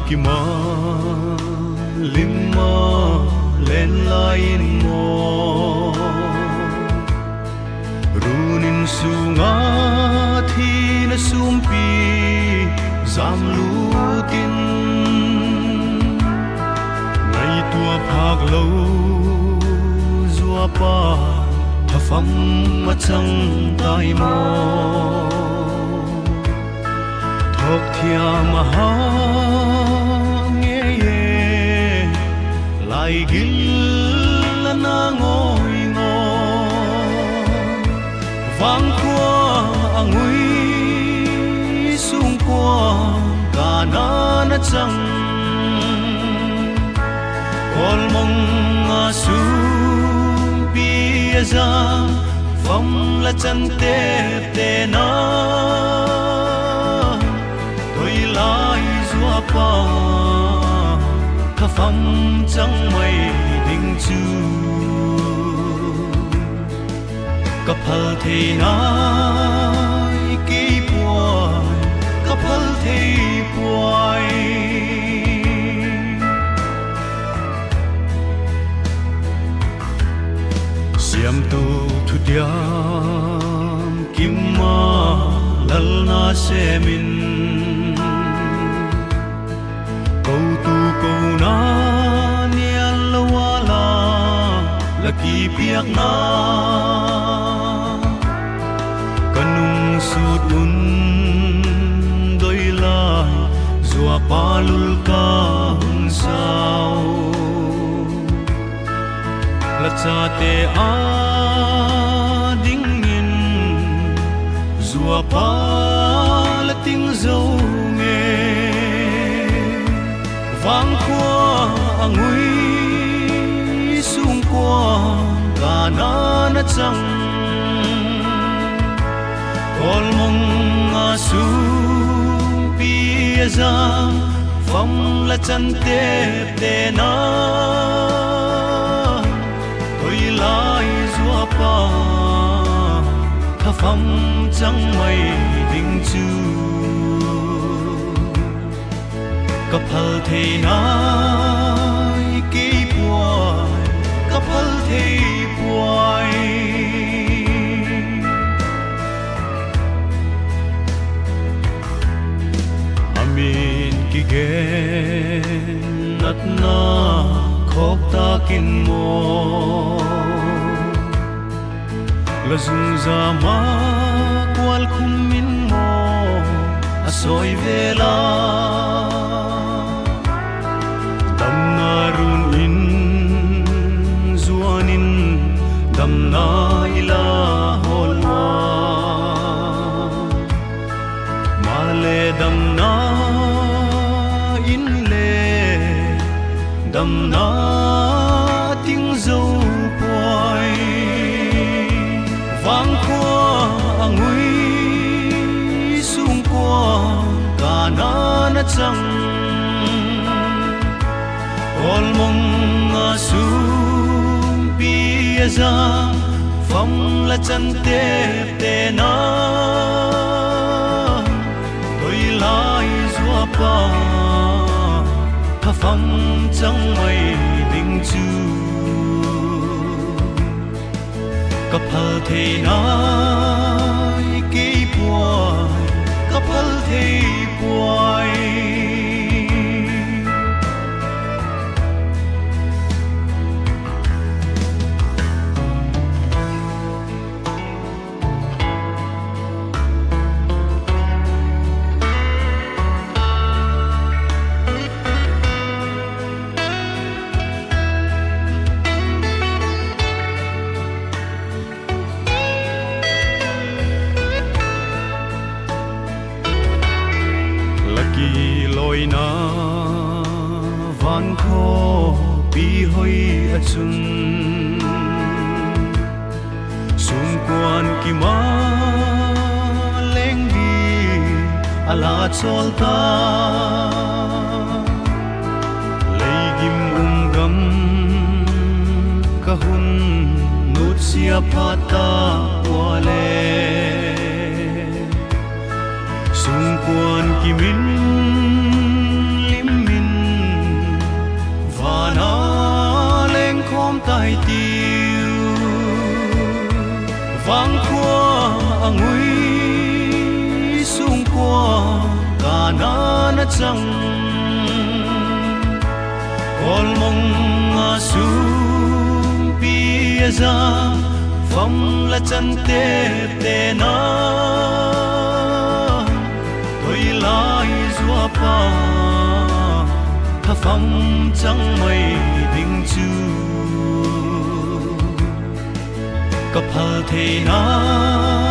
ki ma limma len lain mo runin sunga thi na sumpi zam lutin ngày tua phak lâu zua pa tha pham ma chang tai mo thok thia ma ha nghe ye lai gil la na ngoi ngo vang qua angui sung qua cả na na chang kol mong nga sung bia za phong la chan te te na tôi lai zua pa tha pham chang mai ding chu kapal the nai ki puai kapal the puai siam tu thu diam kim ma lal na se min câu tu câu na nian la wala la ki piak na kanung sut un doi lai zua palul ka hung sao la cha te a ding in zua pa la ting zo nghe vang qua angui sung qua cả na na chang kol mong nga sung bia za phong la chan te te na tôi lai zua pa tha pham chang mai ding chu kapal the nai ki puai kapal the puai amin ki gen nat na khok ta kin mo la zung za ma kwal khum min mo asoi vela na ila holwa male dam na in le dam na ting zo poi vang qua angui sung qua cả na na chang ol mong nga sung bia za phong la chan te te na tôi lai zua pa tha pham chang mai ding chu kapal the nai ki puai kapal the puai loi na van kho pi hoi achun sum kwan ki ma leng di ala chol ta leigim gam kahun nut sia phata wale sum kwan ki min lim min lai tiêu vang qua ngui sung qua cả na chẳng col mong nga sung bia ra phong la chân te na tôi lai zua pa tha phong chẳng mây đình chu kapal the na